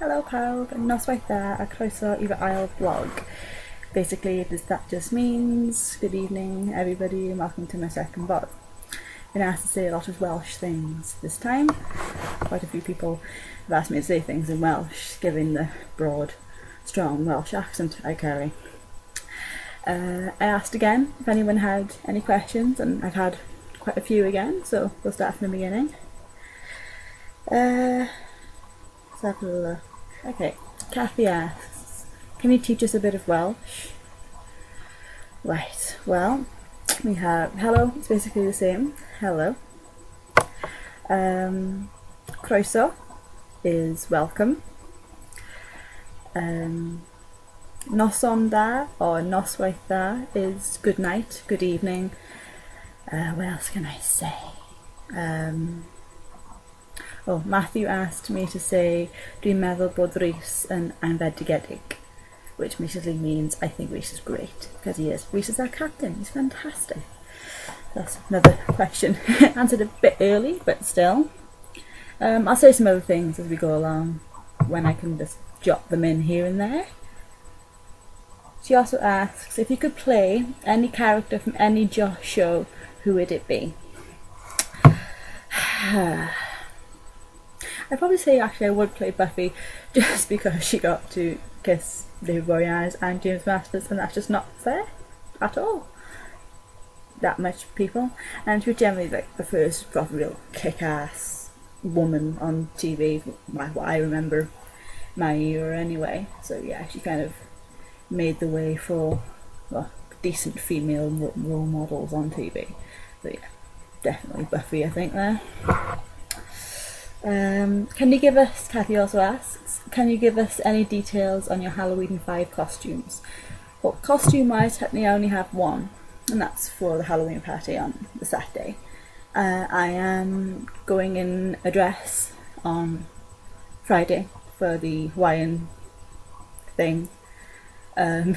Hello pawb, noswaith a croeso i fy ail vlog. Basically, that just means good evening everybody and welcome to my second vlog. I've been asked to say a lot of Welsh things this time. Quite a few people have asked me to say things in Welsh, given the broad, strong Welsh accent I carry. I asked again if anyone had any questions, and I've had quite a few again, so we'll start from the beginning. Let's have a look. Okay, Kathy asks, can you teach us a bit of Welsh? Right, well, we have hello, it's basically the same, hello. Croeso is welcome. Noson da or noswaith da is good night, good evening. What else can I say? Matthew asked me to say dwi'n meddwl bod Rhys yn anfedigedig, which basically means I think Rhys is great, because he is. Rhys is our captain, he's fantastic. That's another question. Answered a bit early, but still. I'll say some other things as we go along, when I can just jot them in here and there. She also asks, if you could play any character from any Josh show, who would it be? I'd probably say actually I would play Buffy, just because she got to kiss David Boreanaz and James Masters, and that's just not fair at all. That much people, and she was generally like the first proper real kick-ass woman on TV, what I remember my era anyway. So yeah, she kind of made the way for decent female role models on TV. So yeah, definitely Buffy I think there. Can you give us, Kathy also asks, can you give us any details on your Halloween 5 costumes? Well, costume-wise, technically I only have one, and that's for the Halloween party on the Saturday. I am going in a dress on Friday for the Hawaiian thing. I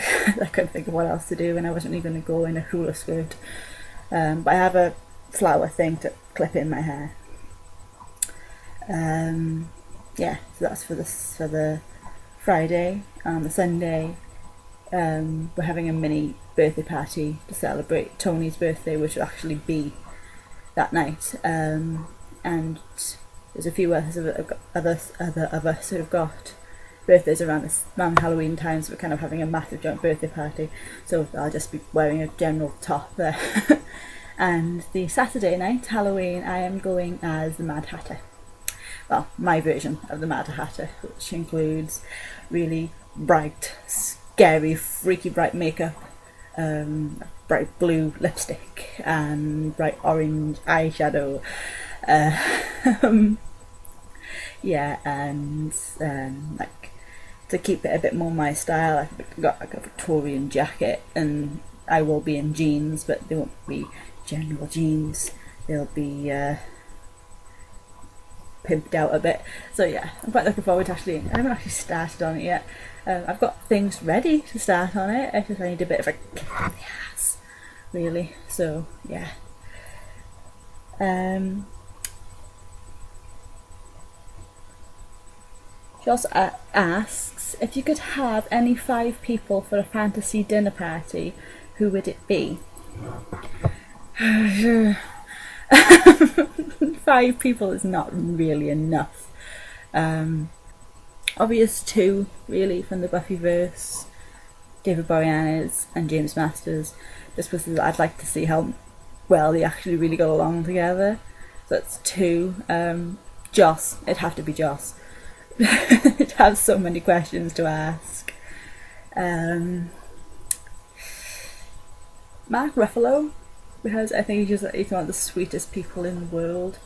couldn't think of what else to do, and I wasn't even going to go in a hula skirt. But I have a flower thing to clip in my hair. Yeah, so that's for the Friday. On the Sunday, we're having a mini birthday party to celebrate Tony's birthday, which will actually be that night. And there's a few others of us who have got birthdays around Halloween time, so we're kind of having a massive joint birthday party. So I'll just be wearing a general top there. And the Saturday night, Halloween, I am going as the Mad Hatter. Well, my version of the Mad Hatter, which includes really bright, scary, freaky bright makeup, bright blue lipstick, and bright orange eyeshadow. Yeah, and like to keep it a bit more my style, I've got like a Victorian jacket, and I will be in jeans, but they won't be general jeans. They'll be pimped out a bit. So yeah, I'm quite looking forward to I haven't actually started on it yet. I've got things ready to start on it, I just need a bit of a kick in the ass, really. So yeah. She also asks, if you could have any 5 people for a fantasy dinner party, who would it be? 5 people is not really enough. Obvious 2 really from the Buffyverse, David Boreanaz and James Masters, just because I'd like to see how well they actually really got along together. So that's 2. Joss, it'd have to be Joss. It has so many questions to ask. Mark Ruffalo, because I think he's one of the sweetest people in the world,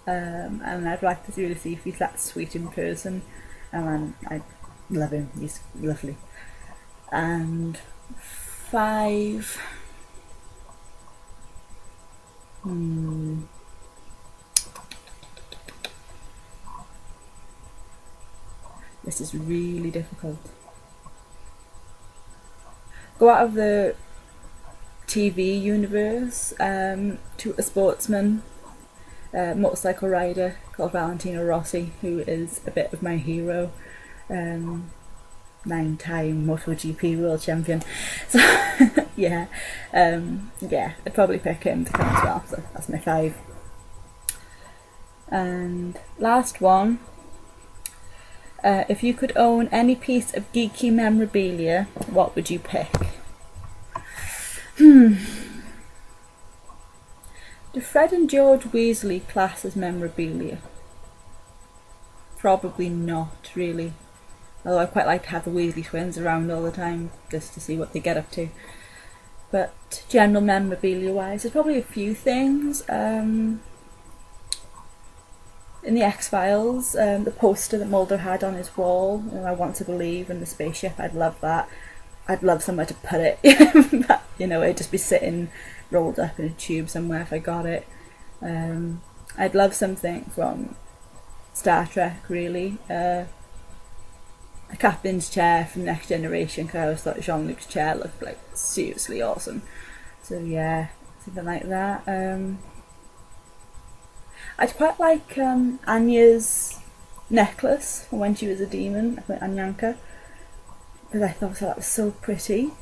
and I'd like to really see if he's that sweet in person, and I love him, he's lovely. And 5, this is really difficult. Go out of the TV universe to a sportsman, motorcycle rider called Valentino Rossi, who is a bit of my hero. 9-time MotoGP world champion. So yeah, I'd probably pick him to come as well. So that's my 5. And last one. If you could own any piece of geeky memorabilia, what would you pick? Do Fred and George Weasley class as memorabilia? Probably not, really. Although I quite like to have the Weasley twins around all the time, just to see what they get up to. But general memorabilia wise, there's probably a few things. In the X-Files, the poster that Mulder had on his wall, I want to believe, in the spaceship, I'd love that. I'd love somewhere to put it. But, it'd just be sitting rolled up in a tube somewhere if I got it. I'd love something from Star Trek, really. A captain's chair from Next Generation, because I always thought Jean-Luc's chair looked like seriously awesome. So yeah, something like that. I'd quite like Anya's necklace from when she was a demon, Anyanka, because I thought that was so pretty.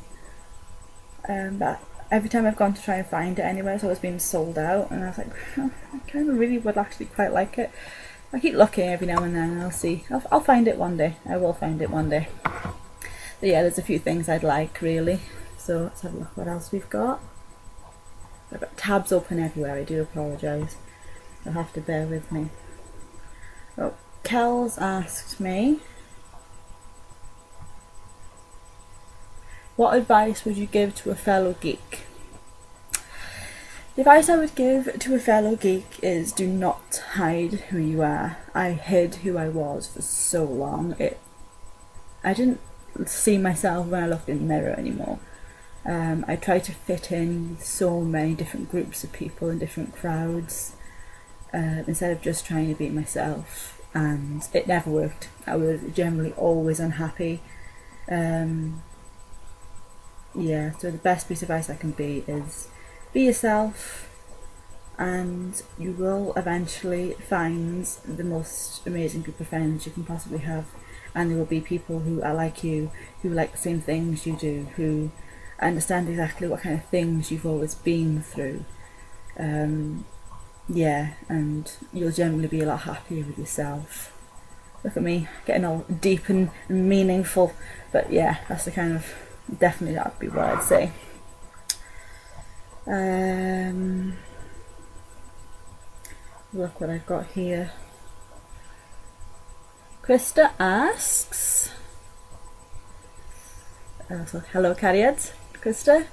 But every time I've gone to try and find it anywhere, it's always been sold out, and I was like, I kind of really would actually quite like it. I keep looking every now and then, and I'll see. I'll find it one day. I will find it one day. But yeah, there's a few things I'd like, really. So let's have a look what else we've got. I've got tabs open everywhere, I do apologise. You'll have to bear with me. Oh, Kel's asked me, what advice would you give to a fellow geek? The advice I would give to a fellow geek is do not hide who you are. I hid who I was for so long. I didn't see myself when I looked in the mirror anymore. I tried to fit in with so many different groups of people and different crowds instead of just trying to be myself, and it never worked. I was generally always unhappy. Yeah, so the best piece of advice I can be is be yourself, and you will eventually find the most amazing group of friends you can possibly have, and there will be people who are like you, who like the same things you do, who understand exactly what kind of things you've always been through. Yeah, and you'll generally be a lot happier with yourself. Look at me, getting all deep and meaningful, but yeah, that's the kind of, definitely that would be what I'd say. Look what I've got here. Krista asks, hello Cariad, Krista.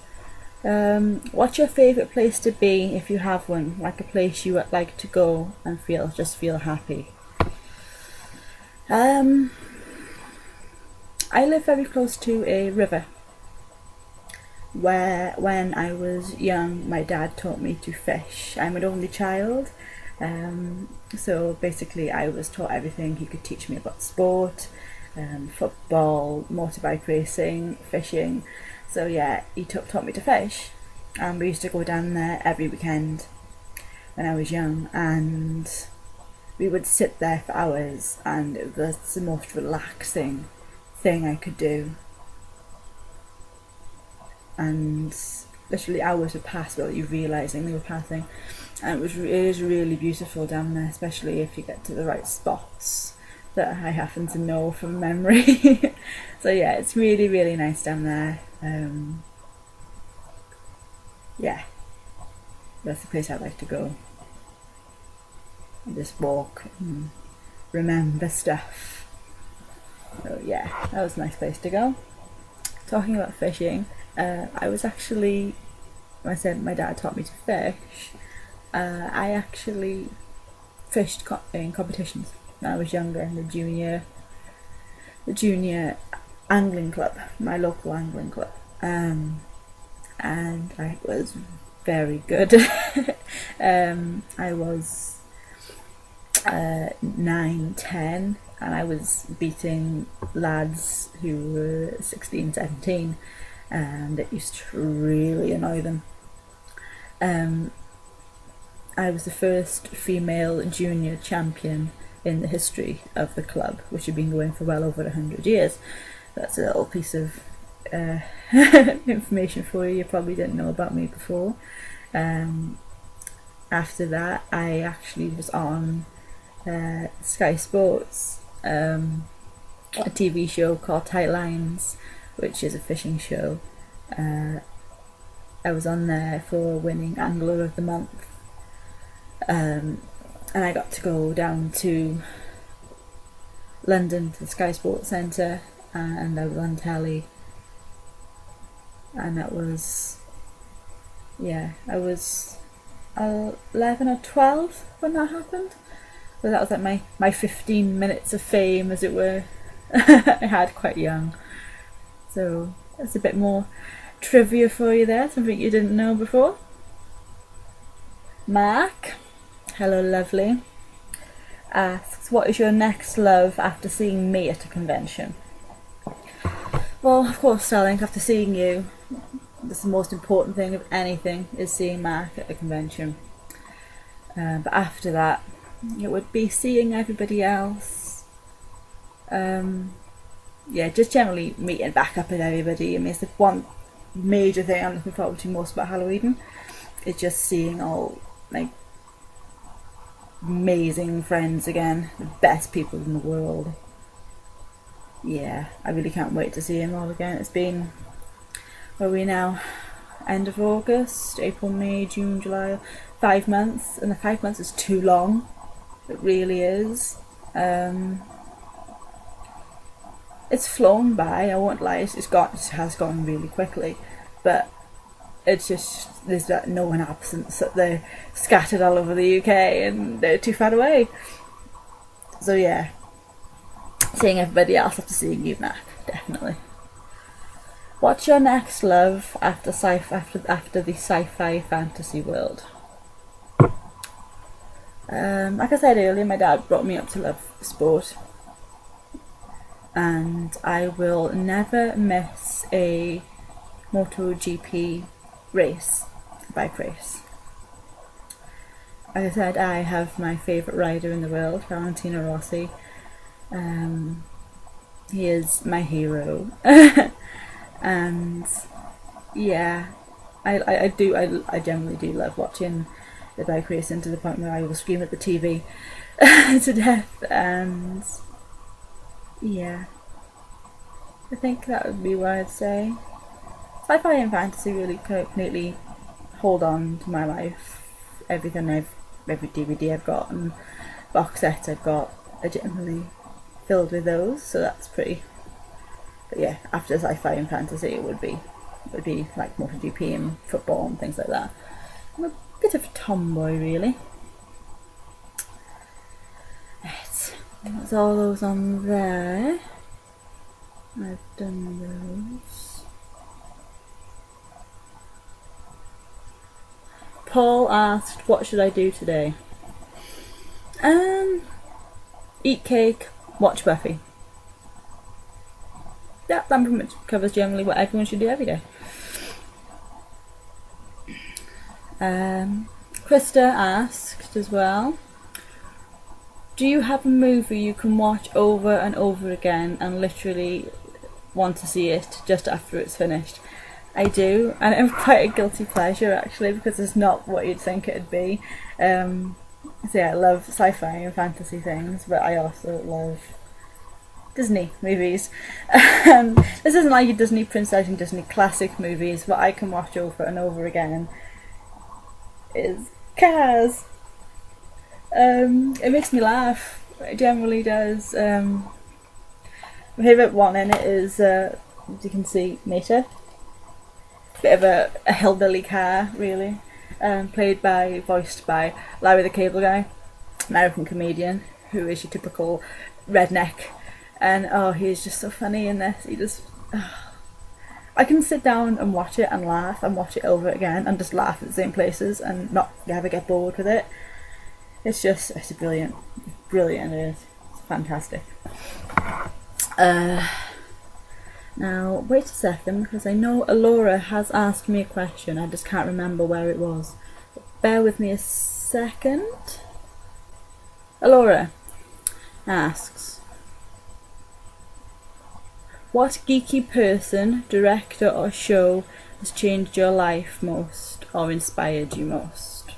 What's your favourite place to be if you have one? Like a place you would like to go and just feel happy. I live very close to a river, where when I was young my dad taught me to fish. I'm an only child, so basically I was taught everything he could teach me about sport, football, motorbike racing, fishing. So yeah, he taught me to fish, and we used to go down there every weekend when I was young, and we would sit there for hours, and it was the most relaxing thing I could do. And literally hours would pass without you realising they were passing, and it is really beautiful down there, especially if you get to the right spots that I happen to know from memory. So yeah, it's really, really nice down there. Yeah, that's the place I'd like to go and just walk and remember stuff. So yeah, that was a nice place to go. Talking about fishing, I was actually, when I said my dad taught me to fish, I actually fished in competitions when I was younger, in the junior angling club, my local angling club, and I was very good. I was 9, 10, and I was beating lads who were 16, 17, and it used to really annoy them. I was the first female junior champion in the history of the club, which had been going for well over 100 years. That's a little piece of information for you probably didn't know about me before. After that, I actually was on Sky Sports, a TV show called Tight Lines, which is a fishing show. I was on there for winning Angler of the Month, and I got to go down to London to the Sky Sports Centre, and I was on telly, and that was, I was 11 or 12 when that happened. So that was like my 15 minutes of fame, as it were. I had quite young. So that's a bit more trivia for you there, something you didn't know before. Mark, hello lovely, asks, what is your next love after seeing me at a convention? Well, of course, darling, after seeing you, that's the most important thing of anything, is seeing Mark at a convention. But after that, it would be seeing everybody else. Just generally meeting back up with everybody. I mean, it's the one major thing I'm looking forward to most about Halloween, is just seeing all like amazing friends again, the best people in the world. Yeah, I really can't wait to see them all again. It's been, where are we now? End of August, April, May, June, July, 5 months, and the 5 months is too long. It really is. It's flown by, I won't lie, it has gone really quickly, but it's just, there's no one absence, that they're scattered all over the UK and they're too far away. So yeah, seeing everybody else after seeing you, Mac, definitely. What's your next love after the sci-fi fantasy world? Like I said earlier, my dad brought me up to love sport, and I will never miss a MotoGP race, a bike race. Like I said, I have my favourite rider in the world, Valentino Rossi. He is my hero. And yeah, I generally do love watching the bike racing, to the point where I will scream at the TV to death. And yeah, I think that would be what I'd say. Sci-fi and fantasy really completely hold on to my life. Every DVD I've got and box set I've got are generally filled with those, so that's pretty. But yeah, after sci-fi and fantasy, it would be like MotoGP and football and things like that. I'm a bit of a tomboy, really. Right, that's all those on there. I've done those. Paul asked, what should I do today? Eat cake, watch Buffy. Yeah, that pretty much covers generally what everyone should do every day. Krista asked as well, do you have a movie you can watch over and over again and literally want to see it just after it's finished? I do, and it's quite a guilty pleasure actually, because it's not what you'd think it'd be. So yeah, I love sci-fi and fantasy things, but I also love Disney movies. This isn't like your Disney princess and Disney classic movies. What I can watch over and over again is Cars. It makes me laugh. It generally does. My favourite one in it is, as you can see, Nita. Bit of a hillbilly car, really. Voiced by Larry the Cable Guy, American comedian, who is your typical redneck. And he's just so funny in this. He just, I can sit down and watch it and laugh and watch it over again and just laugh at the same places and not ever get bored with it. It's brilliant. Brilliant, it is. It's fantastic. Now, wait a second, because I know Alora has asked me a question. I just can't remember where it was. Bear with me a second. Alora, asks, what geeky person, director or show has changed your life most or inspired you most?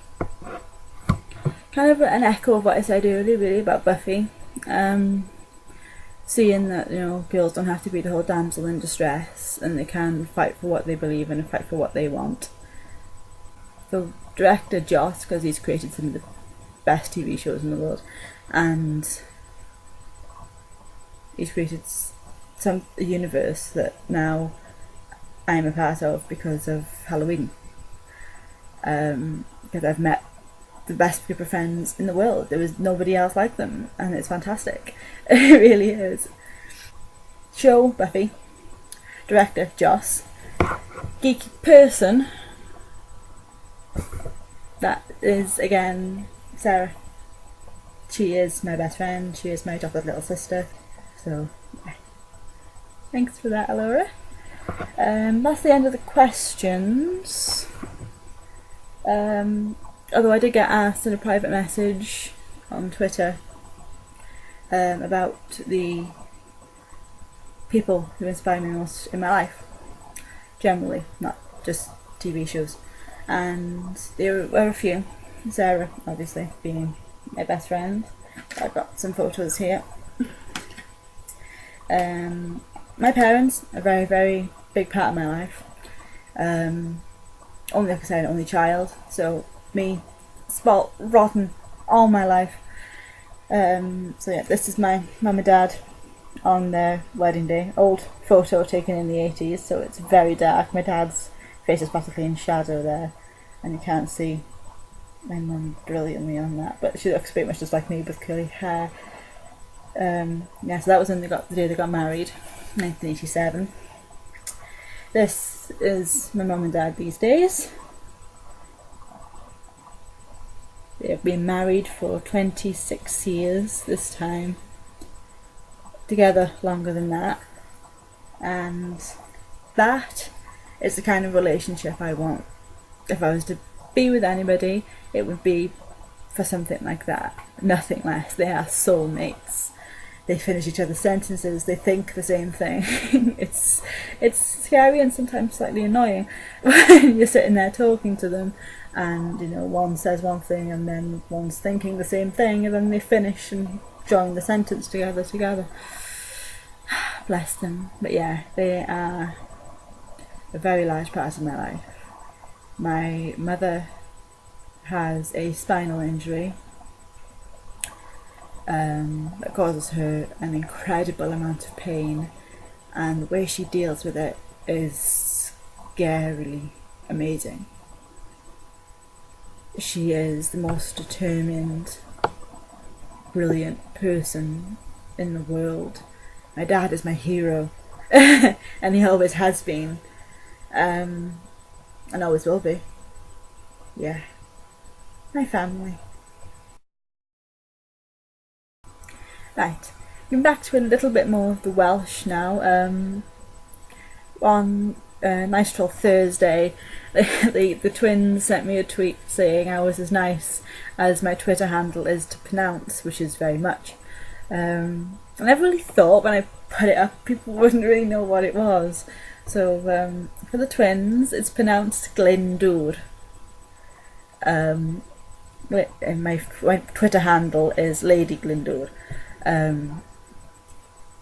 Kind of an echo of what I said earlier really about Buffy. Seeing that, girls don't have to be the whole damsel in distress and they can fight for what they believe in and fight for what they want. The director Joss, because he's created some of the best TV shows in the world, and he's created a universe that now I'm a part of because of Halloween. Because I've met the best group of friends in the world. There was nobody else like them, and it's fantastic. It really is. Show, Buffy. Director, Joss. Geeky person, that is, again, Sarah. She is my best friend. She is my adopted little sister. So, yeah. Thanks for that, Laura. That's the end of the questions. Although I did get asked in a private message on Twitter about the people who inspire me most in my life, generally, not just TV shows. And there were a few. Sarah, obviously, being my best friend. I've got some photos here. My parents, a very, very big part of my life. Only, like I said, only child, so me, spoilt rotten all my life. So yeah, this is my mum and dad on their wedding day. Old photo taken in the 80s, so it's very dark. My dad's face is practically in shadow there, and you can't see my mum brilliantly on that, but she looks pretty much just like me with curly hair. Yeah, so that was when the day they got married, 1987. This is my mum and dad these days. They've been married for 26 years this time. Together longer than that. And that is the kind of relationship I want. If I was to be with anybody, it would be for something like that. Nothing less. They are soulmates. They finish each other's sentences, they think the same thing. It's scary and sometimes slightly annoying when you're sitting there talking to them and one says one thing and then one's thinking the same thing and then they finish and join the sentence together. Bless them. But yeah, they are a very large part of my life. My mother has a spinal injury that causes her an incredible amount of pain, and the way she deals with it is scarily amazing. She is the most determined, brilliant person in the world. My dad is my hero, and he always has been, and always will be. Yeah, my family. Right, going back to a little bit more of the Welsh now. On Nice Troll Thursday, the twins sent me a tweet saying I was as nice as my Twitter handle is to pronounce, which is very much. I never really thought when I put it up people wouldn't really know what it was. So for the twins, it's pronounced Glyndŵr. And my Twitter handle is Lady Glyndŵr.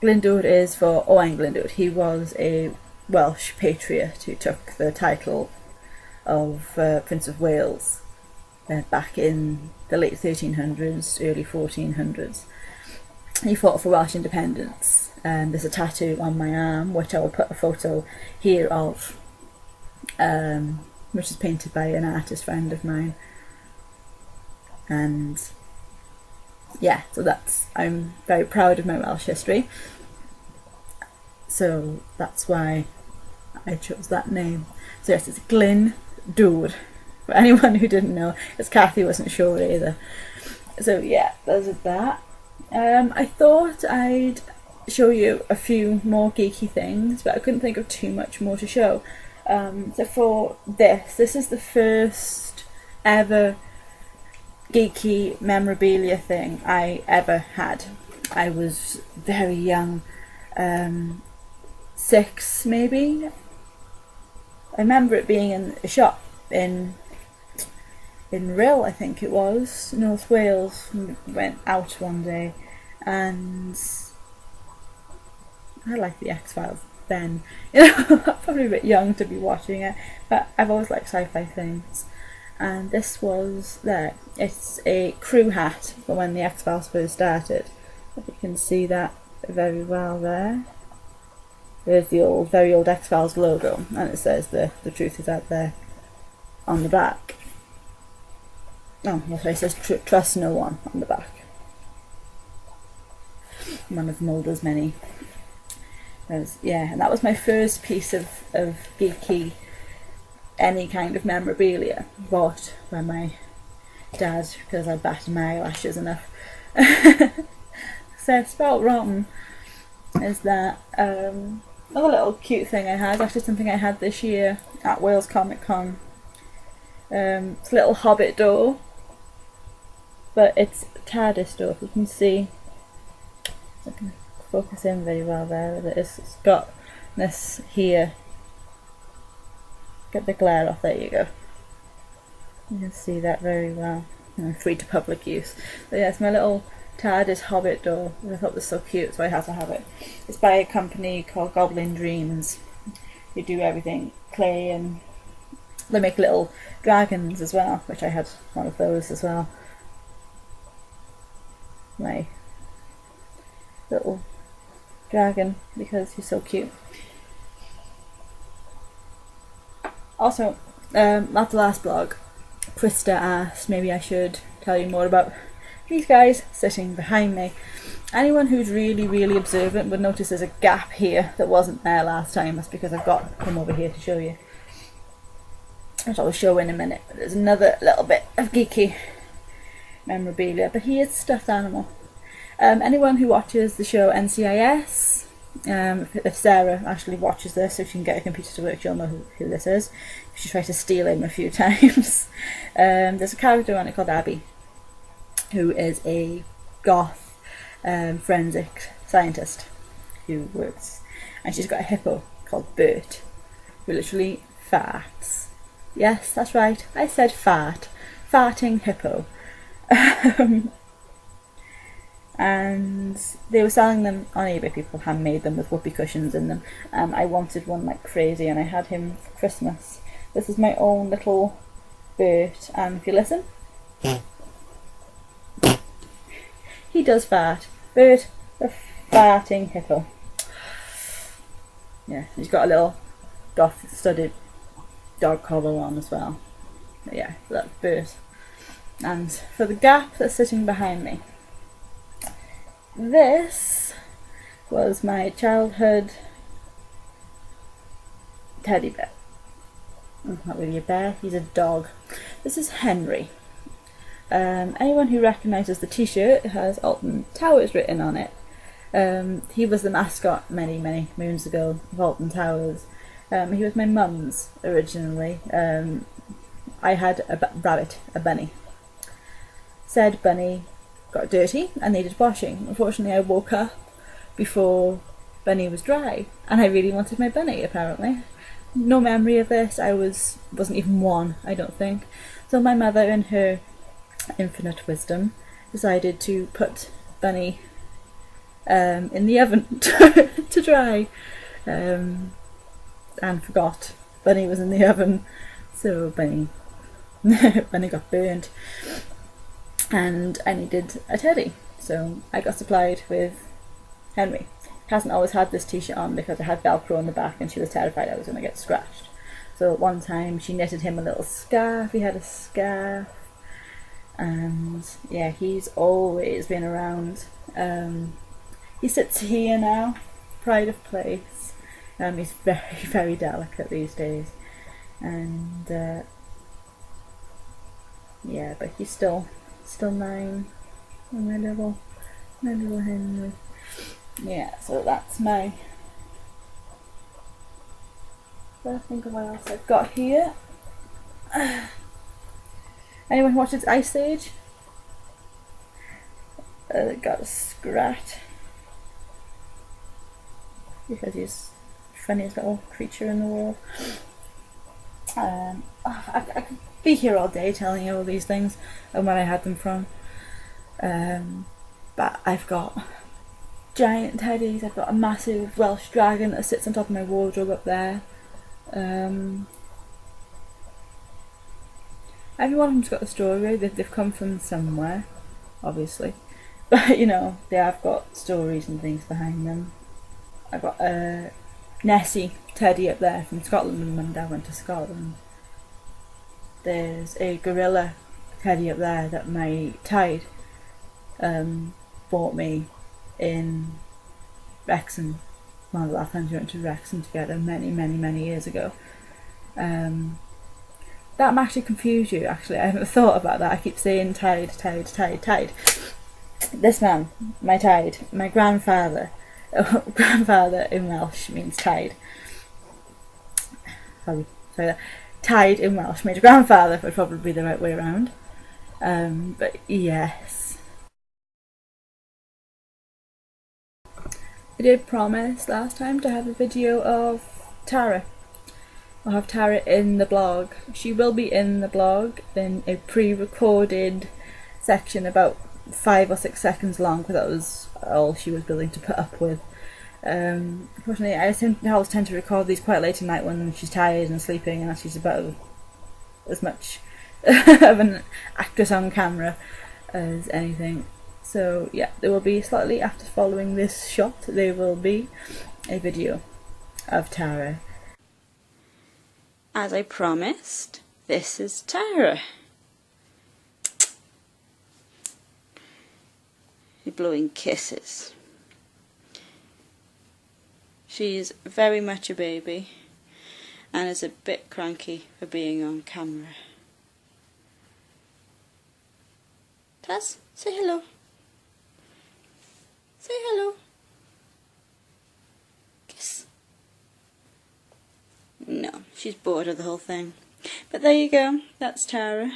Glyndŵr is for Owain Glyndŵr. He was a Welsh patriot who took the title of Prince of Wales back in the late 1300s, early 1400s. He fought for Welsh independence. There's a tattoo on my arm, which I will put a photo here of, which is painted by an artist friend of mine. And yeah, so I'm very proud of my Welsh history. So that's why I chose that name. So yes, it's Glyndŵr. For anyone who didn't know, because Kathy wasn't sure either. So yeah, there's that. I thought I'd show you a few more geeky things, but I couldn't think of too much more to show. So for this is the first ever geeky memorabilia thing I ever had. I was very young, 6 maybe. I remember it being in a shop in Rhyl, I think it was, North Wales. We went out one day and I liked the X-Files then. Probably a bit young to be watching it, but I've always liked sci-fi things. And this was there. It's a crew hat for when the X-Files first started. If you can see that very well there. There's the very old X-Files logo, and it says the truth is out there on the back. Oh, well, it says trust no one on the back. One of Mulder's many. And that was my first piece of geeky, any kind of memorabilia bought by my dad because I batted my eyelashes enough. So spelt rotten is that another little cute thing I had, actually something I had this year at Wales Comic Con. It's a little Hobbit door, but it's a TARDIS door, if you can see. I can focus in very well there. It's got this here. Get the glare off, there you go. You can see that very well. Free to public use. But yeah, it's my little TARDIS Hobbit door. I thought it was so cute, so I had to have it. It's by a company called Goblin Dreams. They do everything clay, and they make little dragons as well, which I had one of those as well. My little dragon, because he's so cute. Also, at the last blog, Krista asked maybe I should tell you more about these guys sitting behind me. Anyone who's really, really observant would notice there's a gap here that wasn't there last time. That's because I've got him over here to show you, which I'll show in a minute. But there's another little bit of geeky memorabilia, but he is a stuffed animal. Anyone who watches the show NCIS, if Sarah actually watches this, so she can get a computer to work, she'll know who this is. She tried to steal him a few times. There's a character on it called Abby, who is a goth forensic scientist who works, and she's got a hippo called Bert, who literally farts. Yes, that's right, I said fart. Farting hippo. And they were selling them on eBay. People handmade them with whoopee cushions in them. I wanted one like crazy, and I had him for Christmas. This is my own little Bert, and if you listen, he does fart. Bert, the farting hippo. Yeah, he's got a little goth studded dog collar on as well. But yeah, so that's Bert. And for the gap that's sitting behind me, this was my childhood teddy bear. Not really a bear, he's a dog. This is Henry. Anyone who recognises the t-shirt has Alton Towers written on it. He was the mascot many, many moons ago of Alton Towers. He was my mum's originally. I had a rabbit, a bunny. Said bunny got dirty and needed washing. Unfortunately, I woke up before Bunny was dry, and I really wanted my bunny, apparently. No memory of this. I wasn't even one, I don't think. So my mother, in her infinite wisdom, decided to put Bunny in the oven to dry, and forgot Bunny was in the oven, so Bunny got burnt. And I needed a teddy, so I got supplied with Henry. Hasn't always had this t-shirt on because I had Velcro on the back, and she was terrified I was going to get scratched. So at one time she knitted him a little scarf. He had a scarf, and yeah, he's always been around. He sits here now, pride of place. He's very, very delicate these days, and yeah, but he's still mine. Oh, my little Henry. Yeah, so that's my. I think of what else I've got here. Anyone watches Ice Age? got a scrat because he's the funniest little creature in the world. I could be here all day telling you all these things and where I had them from. But I've got giant teddies. I've got a massive Welsh dragon that sits on top of my wardrobe up there. Every one of them's got a story. They've come from somewhere, obviously, but you know, they have got stories and things behind them. I've got a Nessie teddy up there from Scotland when Mum and Dad went to Scotland. There's a gorilla teddy up there that my Tide bought me in Wrexham. One of the last times we went to Wrexham together many years ago. That might actually confuse you, actually. I haven't thought about that. I keep saying Tide. This man, my Tide, my grandfather. Grandfather in Welsh means tide. Sorry, tide in Welsh means grandfather would probably be the right way around. But yes. I did promise last time to have a video of Tara. I'll have Tara in the blog. She will be in the blog in a pre-recorded section about 5 or 6 seconds long, because that was all she was willing to put up with. Unfortunately, I tend to record these quite late at night when she's tired and sleeping, and she's about as much of an actress on camera as anything. So yeah, there will be slightly after following this shot, there will be a video of Tara. As I promised, this is Tara. You're blowing kisses. She's very much a baby and is a bit cranky for being on camera. Taz, say hello. Say hello. Kiss. No, she's bored of the whole thing. But there you go, that's Tara.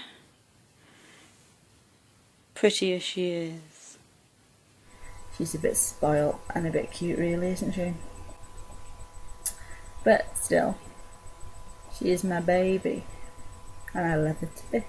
Pretty as she is. She's a bit spoilt and a bit cute really, isn't she? But still, she is my baby and I love her to bits.